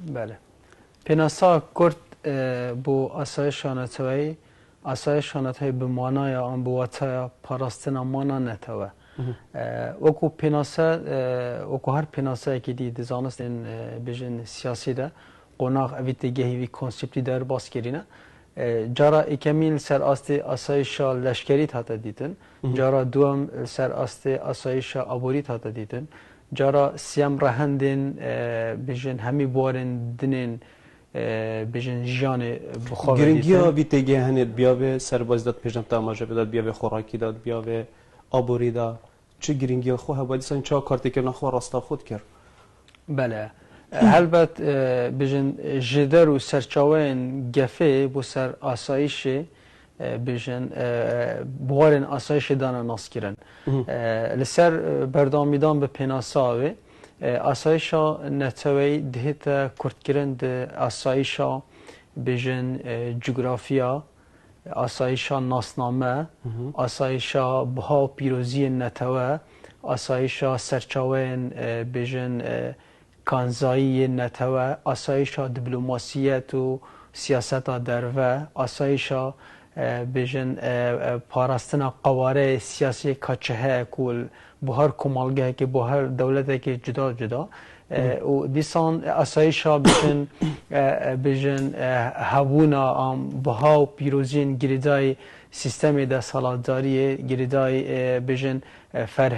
بله پیناسا کرد بو آسایش شانتوی آسایش شانتوی به معنای آن بواتای پاراستنا مانا نتوه وکو پیناسا وکو هر پیناسا که دی دزانست این بیشن سیاسی ده قناق اویت گهیوی کنسپتی در باز کرینه جارا اکمیل سر آست آسایش لشکری تاتا دیدن جارا دوم سر آست آسایش آبوری تاتا دیدن جارا سیام رهندن بیشن همی بارن دنین بیشن جان بخواه گرینگی ها ویتگی هنید بیاوه سرباز داد پیشم تماجه بداد بیاوه خوراکی داد بیاوه آبوری داد چه گرینگی خو هوادیسان چه کارتی که نخوا راستا خود کرد بله البته بیشن جدر و سرچاوین گفه بو سر آسایش بیشن بوارن آسایش دانا ناس کرن لسر بردامیدان به پیناساوی آسایشا نتوی دهت کرد کرن ده آسایشا بیشن جغرافیا آسایشا ناسنامه آسایشا بها پیروزی نتوه آسایشا سرچاوین بیشن کانزایی نتوه آسایشا دیپلماسیت و سیاست دروه آسایشا بیشن پاراستنا قواره سیاسی کچه کول بهر کمالگه که بهر دولته که جدا جدا و دیسان آسایشا بیشن هوونا بها و پیروزین گریدای سیستم ده سالاتداری گریدای بیشن فرهنگ